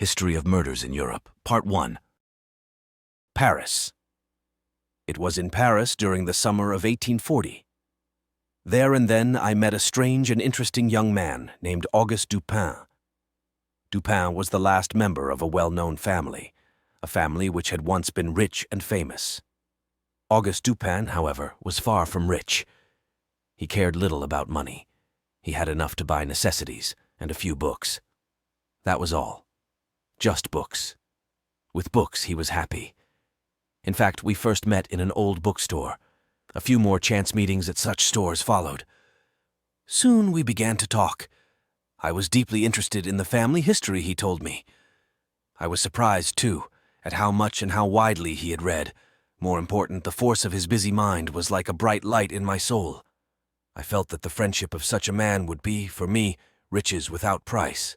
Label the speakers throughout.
Speaker 1: History of Murders in Europe, Part 1. Paris. It was in Paris during the summer of 1840. There and then I met a strange and interesting young man named Auguste Dupin. Dupin was the last member of a well-known family, a family which had once been rich and famous. Auguste Dupin, however, was far from rich. He cared little about money. He had enough to buy necessities and a few books. That was all. Just books. With books he was happy. In fact, we first met in an old bookstore. A few more chance meetings at such stores followed. Soon we began to talk. I was deeply interested in the family history he told me. I was surprised, too, at how much and how widely he had read. More important, the force of his busy mind was like a bright light in my soul. I felt that the friendship of such a man would be, for me, riches without price.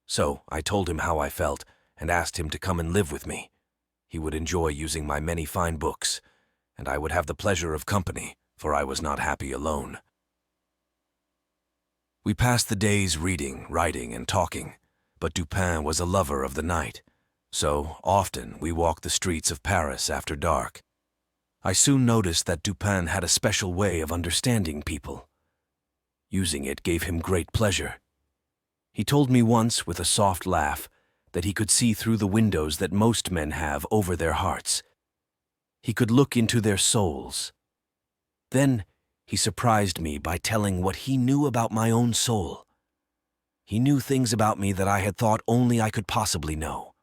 Speaker 1: So I told him how I felt and asked him to come and live with me. He would enjoy using my many fine books, and I would have the pleasure of company, for I was not happy alone. We passed the days reading, writing, and talking, but Dupin was a lover of the night, so often we walked the streets of Paris after dark. I soon noticed that Dupin had a special way of understanding people. Using it gave him great pleasure. He told me once, with a soft laugh, that he could see through the windows that most men have over their hearts. He could look into their souls. Then he surprised me by telling what he knew about my own soul. He knew things about me that I had thought only I could possibly know.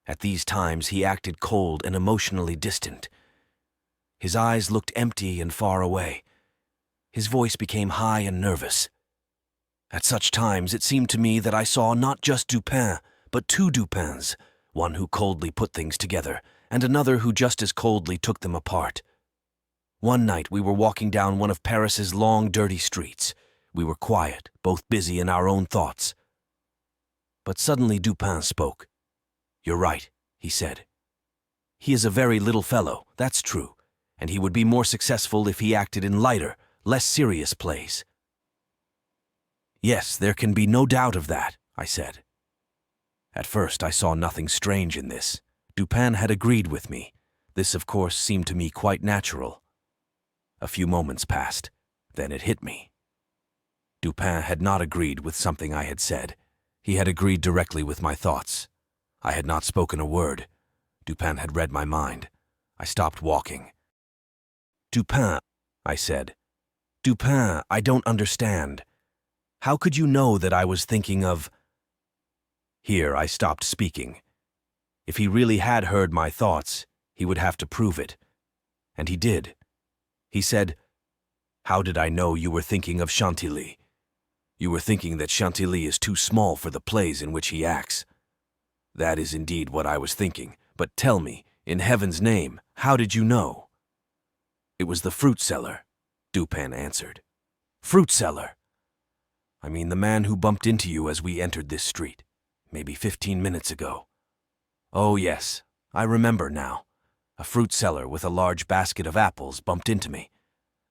Speaker 1: At these times he acted cold and emotionally distant. His eyes looked empty and far away. His voice became high and nervous. At such times it seemed to me that I saw not just Dupin, but two Dupins, one who coldly put things together, and another who just as coldly took them apart. One night we were walking down one of Paris's long, dirty streets. We were quiet, both busy in our own thoughts. But suddenly Dupin spoke. "You're right," he said. "He is a very little fellow, that's true, and he would be more successful if he acted in lighter, less serious plays." "Yes, there can be no doubt of that," I said. At first I saw nothing strange in this. Dupin had agreed with me. This, of course, seemed to me quite natural. A few moments passed. Then it hit me. Dupin had not agreed with something I had said. He had agreed directly with my thoughts. I had not spoken a word. Dupin had read my mind. I stopped walking. "Dupin," I said. "Dupin, I don't understand. How could you know that I was thinking of—" Here I stopped speaking. If he really had heard my thoughts, he would have to prove it. And he did. He said, "How did I know you were thinking of Chantilly? You were thinking that Chantilly is too small for the plays in which he acts. That is indeed what I was thinking, but tell me, in heaven's name, how did you know?" "It was the fruit seller," Dupin answered. "Fruit seller? I mean the man who bumped into you as we entered this street, maybe 15 minutes ago. Oh yes, I remember now. A fruit seller with a large basket of apples bumped into me.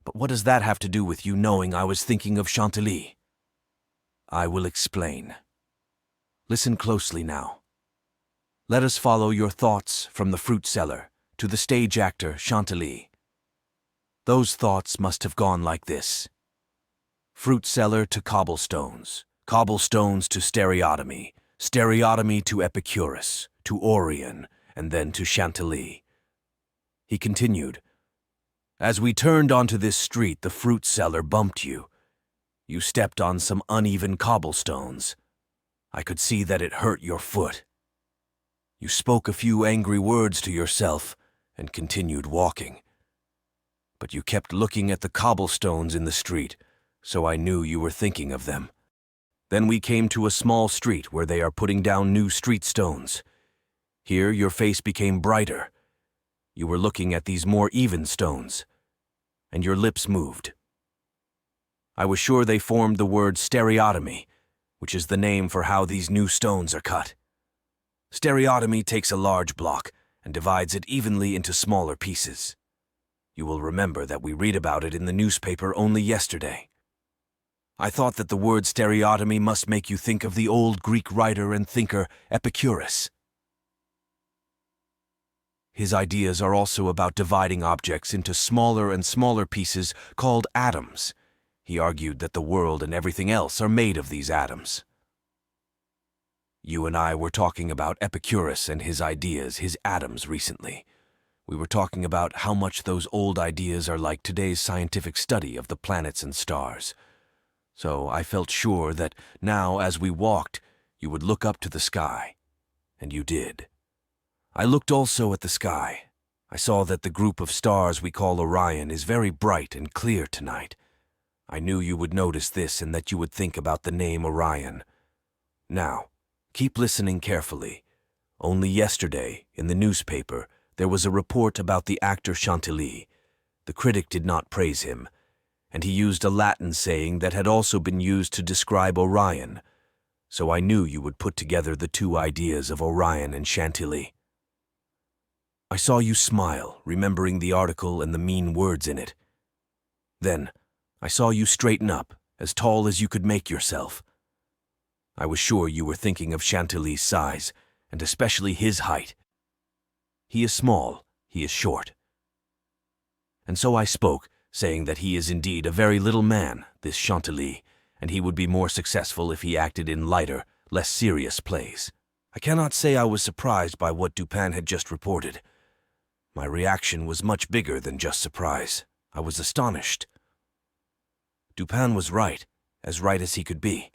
Speaker 1: But what does that have to do with you knowing I was thinking of Chantilly?" "I will explain. Listen closely now. Let us follow your thoughts from the fruit seller to the stage actor Chantilly. Those thoughts must have gone like this. Fruit seller to cobblestones, cobblestones to stereotomy, stereotomy to Epicurus, to Orion, and then to Chantilly." He continued, "As we turned onto this street, the fruit seller bumped you. You stepped on some uneven cobblestones. I could see that it hurt your foot. You spoke a few angry words to yourself and continued walking. But you kept looking at the cobblestones in the street, so I knew you were thinking of them. Then we came to a small street where they are putting down new street stones. Here your face became brighter. You were looking at these more even stones, and your lips moved. I was sure they formed the word stereotomy, which is the name for how these new stones are cut. Stereotomy takes a large block and divides it evenly into smaller pieces. You will remember that we read about it in the newspaper only yesterday. I thought that the word stereotomy must make you think of the old Greek writer and thinker Epicurus. His ideas are also about dividing objects into smaller and smaller pieces called atoms. He argued that the world and everything else are made of these atoms. You and I were talking about Epicurus and his ideas, his atoms, recently. We were talking about how much those old ideas are like today's scientific study of the planets and stars. So I felt sure that now, as we walked, you would look up to the sky. And you did. I looked also at the sky. I saw that the group of stars we call Orion is very bright and clear tonight. I knew you would notice this and that you would think about the name Orion. Now, keep listening carefully. Only yesterday, in the newspaper, there was a report about the actor Chantilly. The critic did not praise him, and he used a Latin saying that had also been used to describe Orion. So I knew you would put together the two ideas of Orion and Chantilly. I saw you smile, remembering the article and the mean words in it. Then, I saw you straighten up, as tall as you could make yourself. I was sure you were thinking of Chantilly's size, and especially his height. He is small, he is short. And so I spoke, saying that he is indeed a very little man, this Chantilly, and he would be more successful if he acted in lighter, less serious plays. I cannot say I was surprised by what Dupin had just reported. My reaction was much bigger than just surprise. I was astonished. Dupin was right as he could be.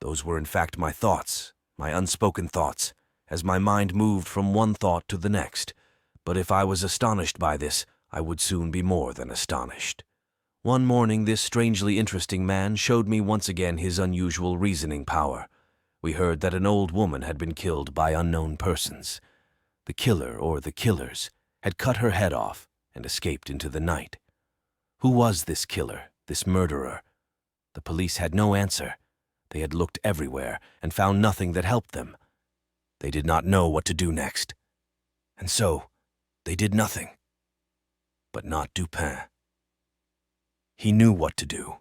Speaker 1: Those were in fact my thoughts, my unspoken thoughts, as my mind moved from one thought to the next. But if I was astonished by this, I would soon be more than astonished. One morning this strangely interesting man showed me once again his unusual reasoning power. We heard that an old woman had been killed by unknown persons. The killer, or the killers, had cut her head off and escaped into the night. Who was this killer, this murderer? The police had no answer. They had looked everywhere and found nothing that helped them. They did not know what to do next. And so, they did nothing. But not Dupin. He knew what to do.